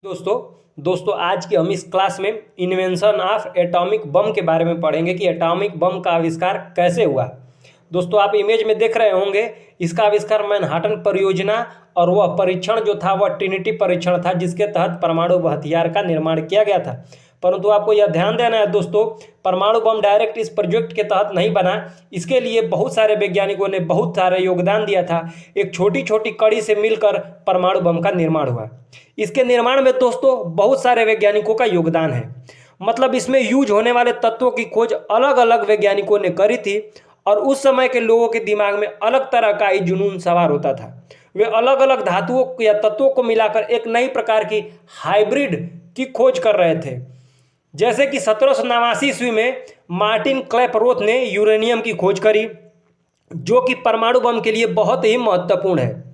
दोस्तों आज की हम इस क्लास में इन्वेंशन ऑफ एटॉमिक बम के बारे में पढ़ेंगे कि एटॉमिक बम का आविष्कार कैसे हुआ। दोस्तों आप इमेज में देख रहे होंगे, इसका आविष्कार मैनहाटन परियोजना और वह परीक्षण जो था वह ट्रिनिटी परीक्षण था, जिसके तहत परमाणु हथियार का निर्माण किया गया था। परंतु आपको यह ध्यान देना है दोस्तों, परमाणु बम डायरेक्ट इस प्रोजेक्ट के तहत नहीं बना। इसके लिए बहुत सारे वैज्ञानिकों ने बहुत सारे योगदान दिया था। एक छोटी छोटी कड़ी से मिलकर परमाणु बम का निर्माण हुआ। इसके निर्माण में दोस्तों बहुत सारे वैज्ञानिकों का योगदान है। मतलब इसमें यूज होने वाले तत्वों की खोज अलग अलग वैज्ञानिकों ने करी थी और उस समय के लोगों के दिमाग में अलग तरह का ही जुनून सवार होता था। वे अलग अलग धातुओं या तत्वों को मिलाकर एक नई प्रकार की हाइब्रिड की खोज कर रहे थे। जैसे कि 1789 ईस्वी में मार्टिन क्लैपरोथ ने यूरेनियम की खोज करी, जो कि परमाणु बम के लिए बहुत ही महत्वपूर्ण है।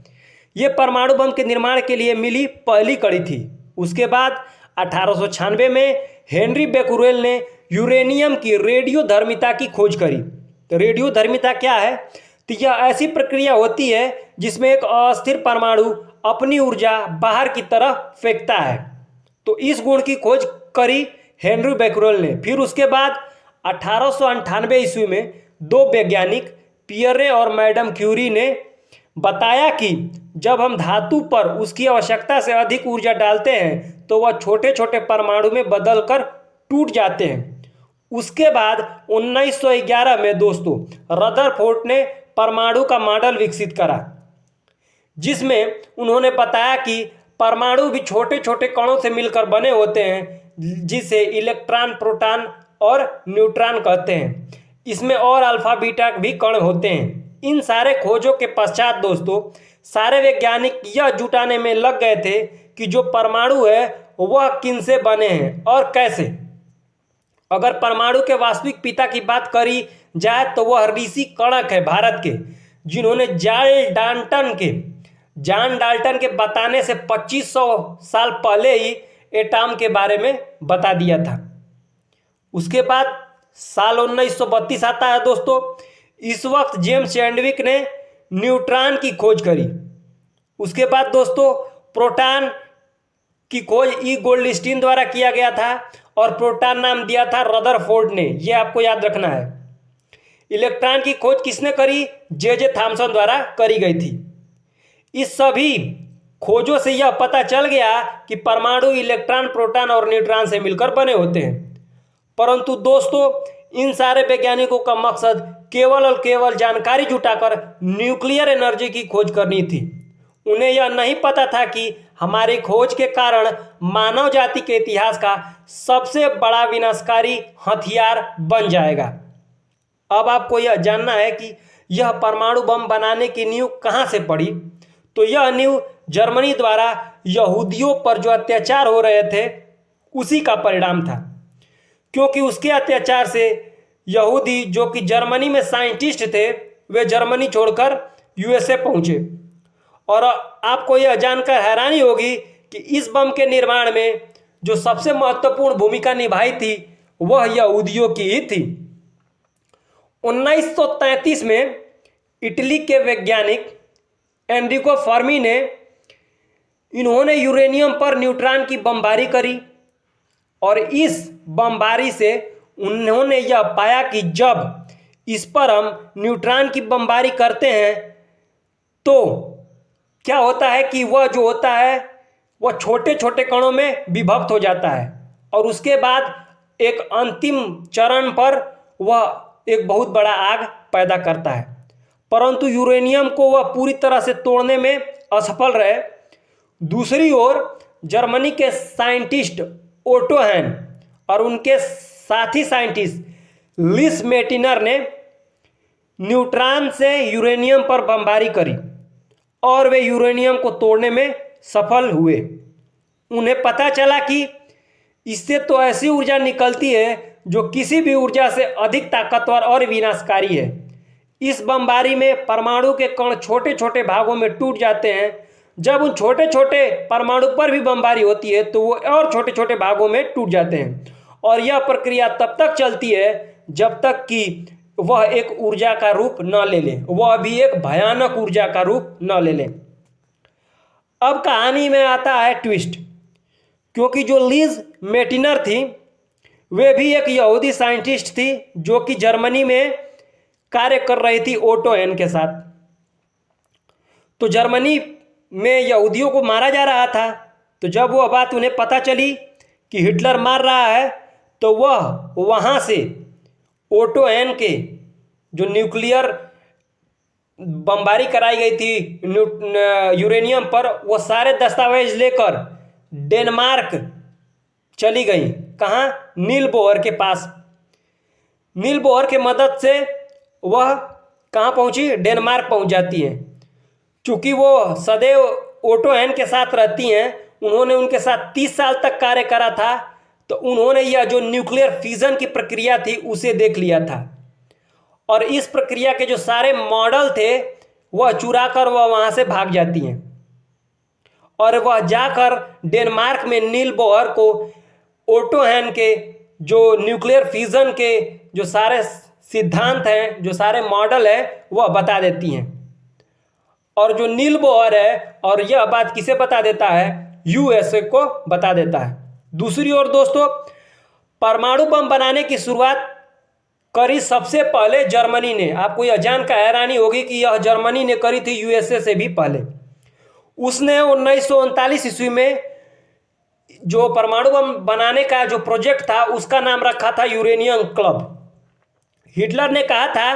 ये परमाणु बम के निर्माण के लिए मिली पहली कड़ी थी। उसके बाद 1896 में हेनरी बेकुरेल ने यूरेनियम की रेडियोधर्मिता की खोज करी। तो रेडियोधर्मिता क्या है? तो यह ऐसी प्रक्रिया होती है जिसमें एक अस्थिर परमाणु अपनी ऊर्जा बाहर की तरफ फेंकता है। तो इस गुण की खोज करी हेनरी बेकुरेल ने। फिर उसके बाद 1898 ईस्वी में दो वैज्ञानिक पियरे और मैडम क्यूरी ने बताया कि जब हम धातु पर उसकी आवश्यकता से अधिक ऊर्जा डालते हैं तो वह छोटे छोटे परमाणु में बदलकर टूट जाते हैं। उसके बाद 1911 में दोस्तों रदरफोर्ड ने परमाणु का मॉडल विकसित करा, जिसमें उन्होंने बताया कि परमाणु भी छोटे छोटे कणों से मिलकर बने होते हैं, जिसे इलेक्ट्रॉन, प्रोटॉन और न्यूट्रॉन कहते हैं। इसमें और अल्फा बीटा भी कण होते हैं। इन सारे खोजों के पश्चात दोस्तों सारे वैज्ञानिक यह जुटाने में लग गए थे कि जो परमाणु है वह किनसे बने हैं और कैसे। अगर परमाणु के वास्तविक पिता की बात करी जाए तो वह ऋषि कणक है भारत के, जिन्होंने जॉन डाल्टन के बताने से 2500 साल पहले ही एटॉम के बारे में बता दिया था। उसके बाद साल 1932 आता है दोस्तों। इस वक्त जेम्स चैडविक ने न्यूट्रॉन की खोज करी। उसके बाद दोस्तों प्रोटॉन की खोज ई गोल्डस्टीन द्वारा किया गया था और प्रोटॉन नाम दिया था रदरफोर्ड ने, यह आपको याद रखना है। इलेक्ट्रॉन की खोज किसने करी? जे थॉमसन द्वारा करी गई थी। इस सभी खोजों से यह पता चल गया कि परमाणु इलेक्ट्रॉन, प्रोटॉन और न्यूट्रॉन से मिलकर बने होते हैं। परंतु दोस्तों इन सारे वैज्ञानिकों का मकसद केवल और केवल जानकारी जुटाकर न्यूक्लियर एनर्जी की खोज करनी थी। उन्हें यह नहीं पता था कि हमारी खोज के कारण मानव जाति के इतिहास का सबसे बड़ा विनाशकारी हथियार बन जाएगा। अब आपको यह जानना है कि यह परमाणु बम बनाने की नींव कहाँ से पड़ी। तो यह नींव जर्मनी द्वारा यहूदियों पर जो अत्याचार हो रहे थे उसी का परिणाम था, क्योंकि उसके अत्याचार से यहूदी जो कि जर्मनी में साइंटिस्ट थे वे जर्मनी छोड़कर यूएसए पहुंचे। और आपको यह जानकर हैरानी होगी कि इस बम के निर्माण में जो सबसे महत्वपूर्ण भूमिका निभाई थी वह यहूदियों की ही थी। 1933 में इटली के वैज्ञानिक एनरिको फर्मी ने इन्होंने यूरेनियम पर न्यूट्रॉन की बमबारी करी और इस बमबारी से उन्होंने यह पाया कि जब इस पर हम न्यूट्रॉन की बमबारी करते हैं तो क्या होता है कि वह जो होता है वह छोटे छोटे कणों में विभक्त हो जाता है और उसके बाद एक अंतिम चरण पर वह एक बहुत बड़ा आग पैदा करता है। परंतु यूरेनियम को वह पूरी तरह से तोड़ने में असफल रहे। दूसरी ओर जर्मनी के साइंटिस्ट ओटो हैन और उनके साथी साइंटिस्ट लिस मेटिनर ने न्यूट्रॉन से यूरेनियम पर बमबारी करी और वे यूरेनियम को तोड़ने में सफल हुए। उन्हें पता चला कि इससे तो ऐसी ऊर्जा निकलती है जो किसी भी ऊर्जा से अधिक ताकतवर और विनाशकारी है। इस बमबारी में परमाणु के कण छोटे छोटे भागों में टूट जाते हैं। जब उन छोटे छोटे परमाणु पर भी बमबारी होती है तो वो और छोटे छोटे भागों में टूट जाते हैं और यह प्रक्रिया तब तक चलती है जब तक कि वह एक ऊर्जा का रूप न ले ले, वह भी एक भयानक ऊर्जा का रूप न ले ले। अब कहानी में आता है ट्विस्ट। क्योंकि जो लीज मेटिनर थी वे भी एक यहूदी साइंटिस्ट थी जो कि जर्मनी में कार्य कर रही थी ओटो एन के साथ। तो जर्मनी में यहूदियों को मारा जा रहा था। तो जब वह बात उन्हें पता चली कि हिटलर मार रहा है तो वह वहाँ से ओटो एन के जो न्यूक्लियर बमबारी कराई गई थी यूरेनियम पर, वो सारे दस्तावेज लेकर डेनमार्क चली गई। कहाँ? नील बोहर के पास। नील बोहर के मदद से वह कहाँ पहुँची? डेनमार्क पहुँच जाती हैं। चूँकि वो सदैव ओटो एन के साथ रहती हैं, उन्होंने उनके साथ 30 साल तक कार्य करा था, तो उन्होंने यह जो न्यूक्लियर फिजन की प्रक्रिया थी उसे देख लिया था। और इस प्रक्रिया के जो सारे मॉडल थे वह चुरा कर वह वहाँ से भाग जाती हैं और वह जाकर डेनमार्क में नील बोहर को ओटो एन के जो न्यूक्लियर फिजन के जो सारे सिद्धांत हैं, जो सारे मॉडल है, वह बता देती हैं। और जो नील बोहर है, और यह बात किसे बता देता है? यूएसए को बता देता है। दूसरी ओर दोस्तों, परमाणु बम बनाने की शुरुआत करी सबसे पहले जर्मनी ने। आपको यह जानकर हैरानी होगी कि यह जर्मनी ने करी थी यूएसए से भी पहले। उसने 1939 ईस्वी में जो परमाणु बम बनाने का जो प्रोजेक्ट था उसका नाम रखा था यूरेनियम क्लब। हिटलर ने कहा था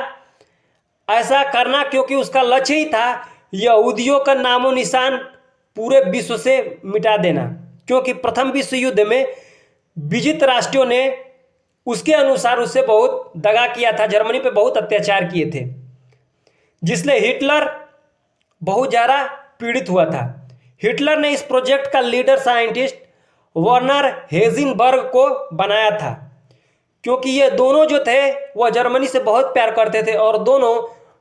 ऐसा करना क्योंकि उसका लक्ष्य ही था यहूदियों का नामो निशान पूरे विश्व से मिटा देना, क्योंकि प्रथम विश्व युद्ध में विजित राष्ट्रों ने उसके अनुसार उससे बहुत दगा किया था, जर्मनी पे बहुत अत्याचार किए थे, जिसलिए हिटलर बहुत ज़्यादा पीड़ित हुआ था। हिटलर ने इस प्रोजेक्ट का लीडर साइंटिस्ट वर्नर हेजिंगबर्ग को बनाया था, क्योंकि ये दोनों जो थे वह जर्मनी से बहुत प्यार करते थे और दोनों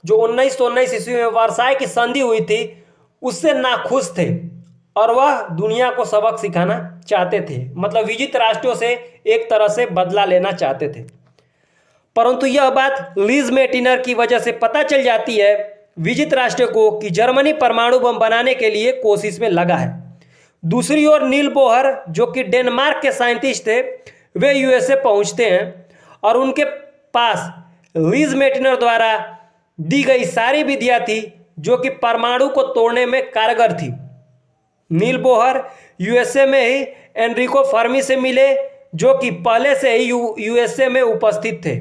जो 1919 ईस्वी में वर्साई की संधि हुई थी उससे नाखुश थे और वह दुनिया को सबक सिखाना चाहते थे, मतलब विजित राष्ट्रों से एक तरह से बदला लेना चाहते थे। परंतु यह बात लीज मेटिनर की वजह से पता चल जाती है विजित राष्ट्र को कि जर्मनी परमाणु बम बनाने के लिए कोशिश में लगा है। दूसरी ओर नील बोहर जो कि डेनमार्क के साइंटिस्ट थे, वे यूएसए पहुंचते हैं और उनके पास लीज मेटिनर द्वारा दी गई सारी विधियाँ थी जो कि परमाणु को तोड़ने में कारगर थी। नील बोहर यूएसए में ही एनरिको फर्मी से मिले जो कि पहले से ही यूएसए में उपस्थित थे।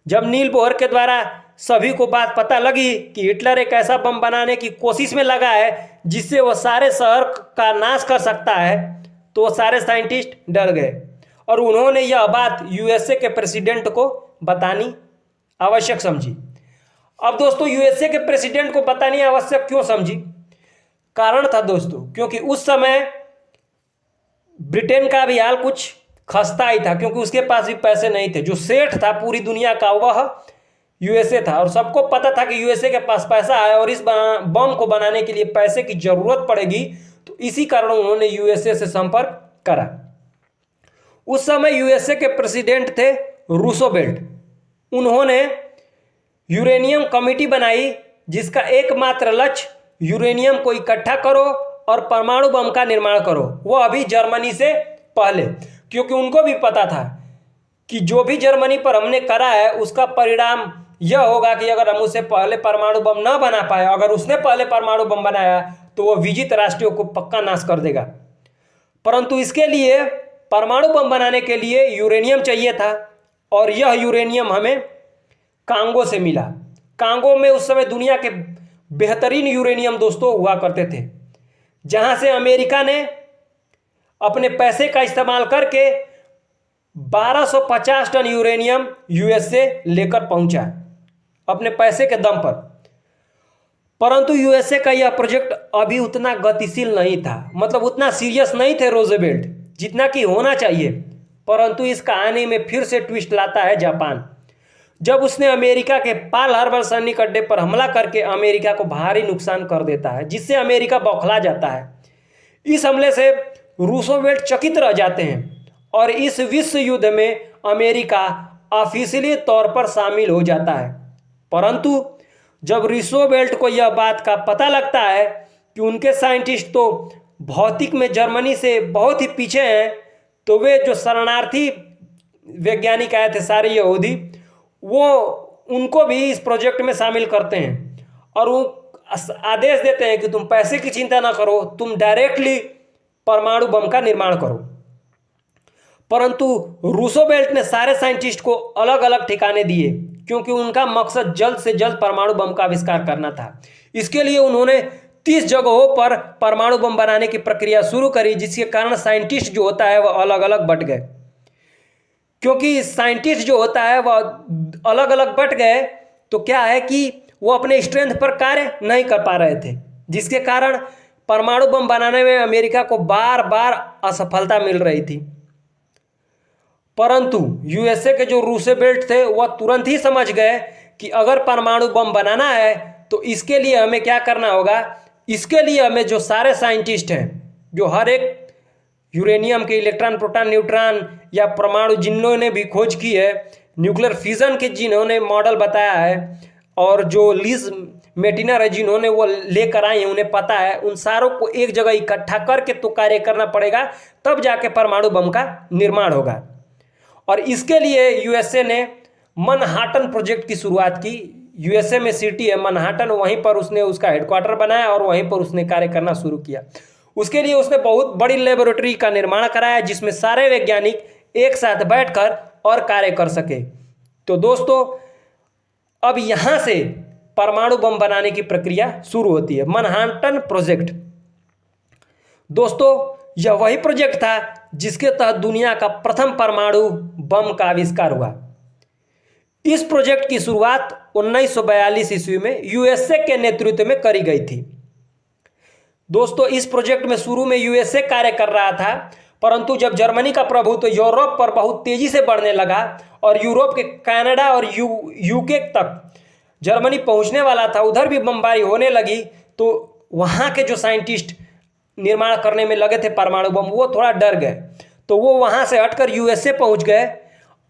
जब नील बोहर के द्वारा सभी को बात पता लगी कि हिटलर एक ऐसा बम बनाने की कोशिश में लगा है जिससे वह सारे शहर का नाश कर सकता है, तो वो सारे साइंटिस्ट डर गए और उन्होंने यह बात यूएसए के प्रेसिडेंट को बतानी आवश्यक समझी। अब दोस्तों यूएसए के प्रेसिडेंट को बतानी आवश्यक क्यों समझी? कारण था दोस्तों, क्योंकि उस समय ब्रिटेन का भी हाल कुछ खस्ता ही था, क्योंकि उसके पास भी पैसे नहीं थे। जो सेठ था पूरी दुनिया का वह यूएसए था और सबको पता था कि यूएसए के पास पैसा है और इस बम को बनाने के लिए पैसे की जरूरत पड़ेगी, तो इसी कारण उन्होंने यूएसए से संपर्क करा। उस समय यूएसए के प्रेसिडेंट थे रूसोवेल्ट। उन्होंने यूरेनियम कमेटी बनाई जिसका एकमात्र लक्ष्य यूरेनियम को इकट्ठा करो और परमाणु बम का निर्माण करो, वो अभी जर्मनी से पहले, क्योंकि उनको भी पता था कि जो भी जर्मनी पर हमने करा है उसका परिणाम यह होगा कि अगर हम उससे पहले परमाणु बम न बना पाए, अगर उसने पहले परमाणु बम बनाया तो वह विजित राष्ट्रों को पक्का नाश कर देगा। परंतु इसके लिए परमाणु बम बनाने के लिए यूरेनियम चाहिए था और यह यूरेनियम हमें कांगो से मिला। कांगो में उस समय दुनिया के बेहतरीन यूरेनियम दोस्तों हुआ करते थे, जहां से अमेरिका ने अपने पैसे का इस्तेमाल करके 1250 टन यूरेनियम यूएसए लेकर पहुंचा अपने पैसे के दम पर। परंतु यूएसए का यह प्रोजेक्ट अभी उतना गतिशील नहीं था, मतलब उतना सीरियस नहीं थे रूजवेल्ट जितना कि होना चाहिए। परंतु इस कहानी में फिर से ट्विस्ट लाता है जापान, जब उसने अमेरिका के पर्ल हार्बर सैनिक अड्डे पर हमला करके अमेरिका को भारी नुकसान कर देता है, जिससे अमेरिका बौखला जाता है। इस हमले से रूसोवेल्ट चकित रह जाते हैं और इस विश्व युद्ध में अमेरिका ऑफिशियली तौर पर शामिल हो जाता है। परंतु जब रूसोवेल्ट को यह बात का पता लगता है कि उनके साइंटिस्ट तो भौतिक में जर्मनी से बहुत ही पीछे हैं, तो वे जो शरणार्थी वैज्ञानिक आए थे सारे यहूदी, वो उनको भी इस प्रोजेक्ट में शामिल करते हैं और वो आदेश देते हैं कि तुम पैसे की चिंता ना करो, तुम डायरेक्टली परमाणु बम का निर्माण करो। परंतु रूसोवेल्ट ने सारे साइंटिस्ट को अलग अलग ठिकाने दिए, क्योंकि उनका मकसद जल्द से जल्द परमाणु बम का आविष्कार करना था। इसके लिए उन्होंने 30 जगहों पर परमाणु बम बनाने की प्रक्रिया शुरू करी, जिसके कारण साइंटिस्ट जो होता है वह अलग अलग बट गए। क्योंकि साइंटिस्ट जो होता है वह अलग अलग बट गए, तो क्या है कि वो अपने स्ट्रेंथ पर कार्य नहीं कर पा रहे थे, जिसके कारण परमाणु बम बनाने में अमेरिका को बार बार असफलता मिल रही थी। परंतु यूएसए के जो रूसवेल्ट थे वह तुरंत ही समझ गए कि अगर परमाणु बम बनाना है तो इसके लिए हमें क्या करना होगा। इसके लिए हमें जो सारे साइंटिस्ट हैं, जो हर एक यूरेनियम के इलेक्ट्रॉन, प्रोटॉन, न्यूट्रॉन या परमाणु जिन्होंने भी खोज की है, न्यूक्लियर फिजन के जिन्होंने मॉडल बताया है, और जो लीज मेटिनर है जिन्होंने वो लेकर आए हैं, उन्हें पता है, उन सारों को एक जगह इकट्ठा करके तो कार्य करना पड़ेगा, तब जाके परमाणु बम का निर्माण होगा। और इसके लिए यूएसए ने मनहाटन प्रोजेक्ट की शुरुआत की। यूएसए में सिटी है मनहाटन, वहीं पर उसने उसका हेडक्वार्टर बनाया और वहीं पर उसने कार्य करना शुरू किया। उसके लिए उसने बहुत बड़ी लेबोरेटरी का निर्माण कराया, जिसमें सारे वैज्ञानिक एक साथ बैठकर और कार्य कर सके। तो दोस्तों, अब यहाँ से परमाणु बम बनाने की प्रक्रिया शुरू होती है, मनहाटन प्रोजेक्ट। दोस्तों, यह वही प्रोजेक्ट था जिसके तहत दुनिया का प्रथम परमाणु बम का आविष्कार हुआ। इस प्रोजेक्ट की शुरुआत 1942 ईस्वी में यूएसए के नेतृत्व में करी गई थी। दोस्तों, इस प्रोजेक्ट में शुरू में यूएसए कार्य कर रहा था, परंतु जब जर्मनी का प्रभुत्व यूरोप पर बहुत तेजी से बढ़ने लगा और यूरोप के कनाडा और यूके तक जर्मनी पहुंचने वाला था, उधर भी बमबारी होने लगी, तो वहाँ के जो साइंटिस्ट निर्माण करने में लगे थे परमाणु बम, वो थोड़ा डर गए, तो वो वहाँ से हटकर यूएसए पहुँच गए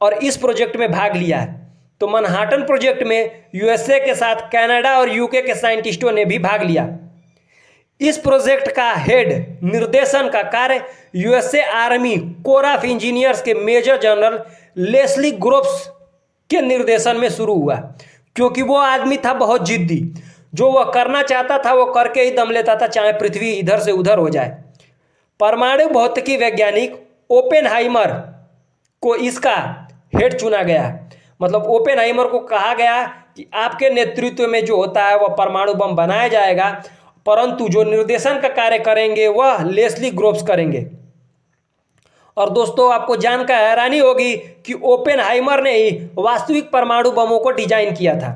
और इस प्रोजेक्ट में भाग लिया है। तो मनहाटन प्रोजेक्ट में यूएसए के साथ कनाडा और यूके के साइंटिस्टों ने भी भाग लिया। इस प्रोजेक्ट का हेड निर्देशन का कार्य USA army core of engineers के मेजर जनरल लेस्ली ग्रोव्स के निर्देशन में शुरू हुआ, क्योंकि वो आदमी था बहुत जिद्दी। जो वह करना चाहता था वो करके ही दम लेता था, चाहे पृथ्वी इधर से उधर हो जाए। परमाणु भौतिकी वैज्ञानिक ओपेनहाइमर को इसका हेड चुना गया। मतलब ओपेनहाइमर को कहा गया कि आपके नेतृत्व में जो होता है वह परमाणु बम बनाया जाएगा, परंतु जो निर्देशन का कार्य करेंगे वह लेस्ली ग्रोव्स करेंगे। और दोस्तों, आपको जानकर हैरानी होगी कि ओपेनहाइमर ने ही वास्तविक परमाणु बमों को डिजाइन किया था।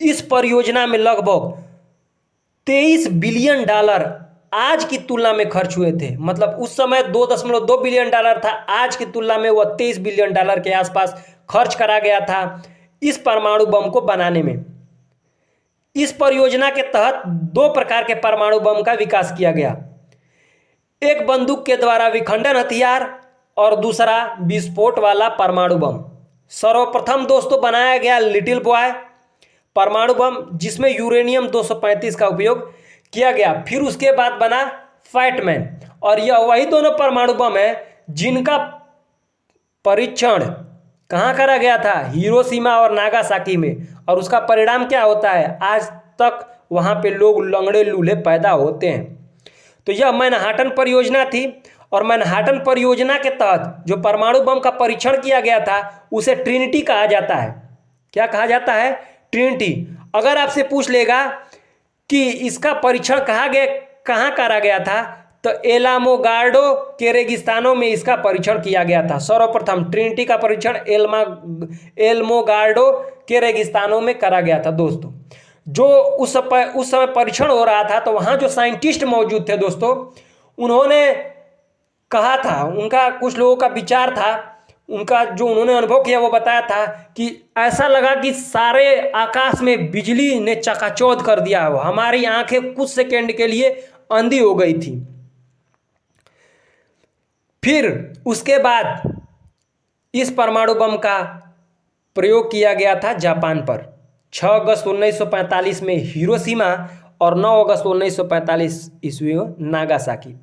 इस परियोजना में लगभग 23 बिलियन डॉलर आज की तुलना में खर्च हुए थे। मतलब उस समय 2.2 बिलियन डॉलर था, आज की तुलना में वह 23 बिलियन डॉलर के आसपास खर्च करा गया था इस परमाणु बम को बनाने में। इस परियोजना के तहत 2 प्रकार के परमाणु बम का विकास किया गया, एक बंदूक के द्वारा विखंडन हथियार और दूसरा विस्फोट वाला परमाणु बम। सर्वप्रथम दोस्तों बनाया गया लिटिल बॉय परमाणु बम, जिसमें यूरेनियम 235 का उपयोग किया गया। फिर उसके बाद बना फैटमैन, और यह वही दोनों परमाणु बम है जिनका परीक्षण कहाँ करा गया था, हिरोशिमा और नागासाकी में। और उसका परिणाम क्या होता है, आज तक वहाँ पे लोग लंगड़े लूल्हे पैदा होते हैं। तो यह मैनहाटन परियोजना थी, और मैनहाटन परियोजना के तहत जो परमाणु बम का परीक्षण किया गया था उसे ट्रिनिटी कहा जाता है। क्या कहा जाता है? ट्रिनिटी। अगर आपसे पूछ लेगा कि इसका परीक्षण कहाँ करा गया था, तो एलामोगार्डो के रेगिस्तानों में इसका परीक्षण किया गया था। सर्वप्रथम ट्रिनिटी का परीक्षण एल्मोगार्डो के रेगिस्तानों में करा गया था। दोस्तों, जो उस समय परीक्षण हो रहा था, तो वहाँ जो साइंटिस्ट मौजूद थे दोस्तों, उन्होंने कहा था, उनका कुछ लोगों का विचार था, उनका जो उन्होंने अनुभव किया वो बताया था कि ऐसा लगा कि सारे आकाश में बिजली ने चकाचौंध कर दिया हो, हमारी आंखें कुछ सेकंड के लिए अंधी हो गई थी। फिर उसके बाद इस परमाणु बम का प्रयोग किया गया था जापान पर। 6 अगस्त 1945 में हिरोशिमा और 9 अगस्त 1945 ईस्वी में नागासाकी,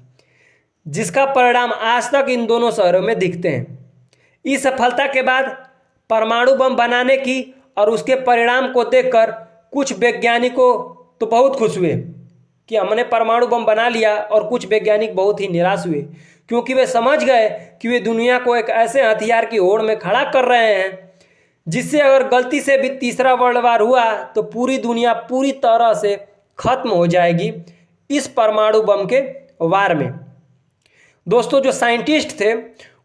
जिसका परिणाम आज तक इन दोनों शहरों में दिखते हैं। इस सफलता के बाद परमाणु बम बनाने की और उसके परिणाम को देखकर कुछ वैज्ञानिकों तो बहुत खुश हुए कि हमने परमाणु बम बना लिया, और कुछ वैज्ञानिक बहुत ही निराश हुए क्योंकि वे समझ गए कि वे दुनिया को एक ऐसे हथियार की होड़ में खड़ा कर रहे हैं जिससे अगर गलती से भी तीसरा वर्ल्ड वार हुआ तो पूरी दुनिया पूरी तरह से खत्म हो जाएगी इस परमाणु बम के वार में। दोस्तों, जो साइंटिस्ट थे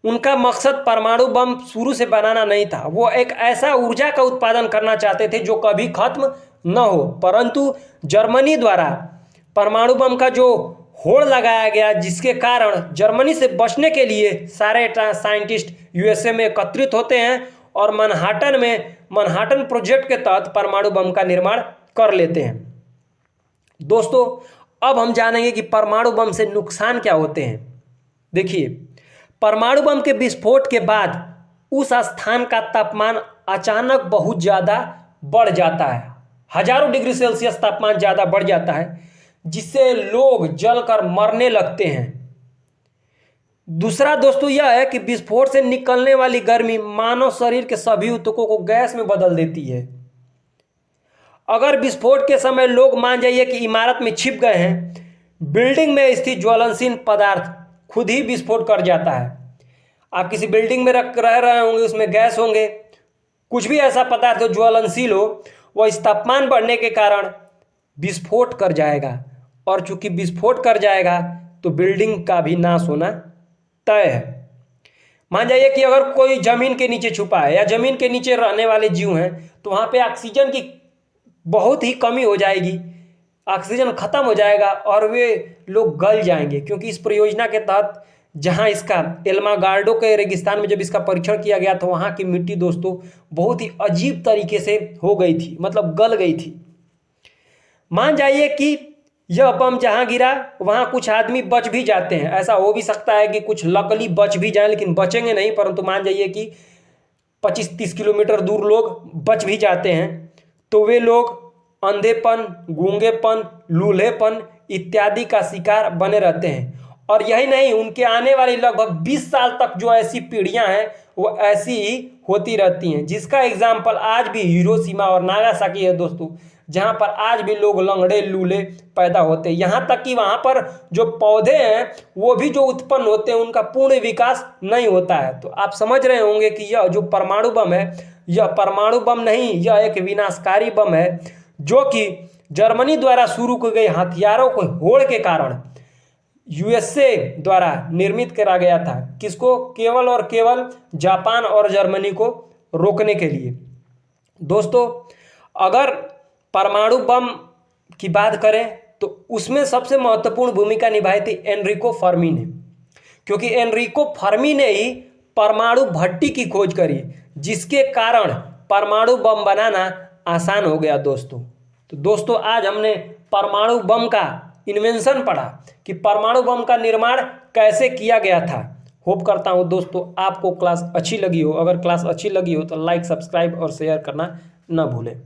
उनका मकसद परमाणु बम शुरू से बनाना नहीं था। वो एक ऐसा ऊर्जा का उत्पादन करना चाहते थे जो कभी खत्म न हो, परंतु जर्मनी द्वारा परमाणु बम का जो होड़ लगाया गया, जिसके कारण जर्मनी से बचने के लिए सारे साइंटिस्ट यूएसए में एकत्रित होते हैं और मनहाटन प्रोजेक्ट के तहत परमाणु बम का निर्माण कर लेते हैं। दोस्तों, अब हम जानेंगे कि परमाणु बम से नुकसान क्या होते हैं। देखिए, परमाणु बम के विस्फोट के बाद उस स्थान का तापमान अचानक बहुत ज़्यादा बढ़ जाता है। हजारों डिग्री सेल्सियस तापमान ज़्यादा बढ़ जाता है, जिससे लोग जलकर मरने लगते हैं। दूसरा दोस्तों यह है कि विस्फोट से निकलने वाली गर्मी मानव शरीर के सभी ऊतकों को गैस में बदल देती है। अगर विस्फोट के समय लोग मान जाइए कि इमारत में छिप गए हैं, बिल्डिंग में स्थित ज्वलनशील पदार्थ खुद ही विस्फोट कर जाता है। आप किसी बिल्डिंग में रह रहे होंगे, उसमें गैस होंगे, कुछ भी ऐसा पदार्थ हो ज्वलनशील हो, वह इस तापमान बढ़ने के कारण विस्फोट कर जाएगा, और चूंकि विस्फोट कर जाएगा तो बिल्डिंग का भी नाश होना तय है। मान जाइए कि अगर कोई जमीन के नीचे छुपा है या जमीन के नीचे रहने वाले जीव हैं, तो वहाँ पे ऑक्सीजन की बहुत ही कमी हो जाएगी, ऑक्सीजन खत्म हो जाएगा और वे लोग गल जाएंगे। क्योंकि इस परियोजना के तहत जहां इसका एल्मागार्डो के रेगिस्तान में जब इसका परीक्षण किया गया तो वहां की मिट्टी दोस्तों बहुत ही अजीब तरीके से हो गई थी, मतलब गल गई थी। मान जाइए कि यह बम जहां गिरा वहां कुछ आदमी बच भी जाते हैं। ऐसा हो भी सकता है कि कुछ लकली बच भी जाए, लेकिन बचेंगे नहीं, परंतु मान जाइए कि 25-30 किलोमीटर दूर लोग बच भी जाते हैं, तो वे लोग अंधेपन, गूंगेपन, लूल्हेपन इत्यादि का शिकार बने रहते हैं। और यही नहीं, उनके आने वाली लगभग 20 साल तक जो ऐसी पीढ़ियां हैं वो ऐसी ही होती रहती हैं, जिसका एग्जाम्पल आज भी हिरोशिमा और नागासाकी है दोस्तों, जहां पर आज भी लोग लंगड़े लूले पैदा होते हैं। यहाँ तक कि वहाँ पर जो पौधे हैं वो भी जो उत्पन्न होते हैं उनका पूर्ण विकास नहीं होता है। तो आप समझ रहे होंगे कि यह जो परमाणु बम है, यह परमाणु बम नहीं, यह एक विनाशकारी बम है, जो कि जर्मनी द्वारा शुरू की गई हथियारों को होड़ के कारण यूएसए द्वारा निर्मित करा गया था। किसको? केवल और केवल जापान और जर्मनी को रोकने के लिए। दोस्तों, अगर परमाणु बम की बात करें तो उसमें सबसे महत्वपूर्ण भूमिका निभाई थी एनरिको फर्मी ने, क्योंकि एनरिको फर्मी ने ही परमाणु भट्टी की खोज करी, जिसके कारण परमाणु बम बनाना आसान हो गया दोस्तों। तो दोस्तों, आज हमने परमाणु बम का इन्वेंशन पढ़ा कि परमाणु बम का निर्माण कैसे किया गया था। होप करता हूँ दोस्तों आपको क्लास अच्छी लगी हो। अगर क्लास अच्छी लगी हो तो लाइक, सब्सक्राइब और शेयर करना न भूलें।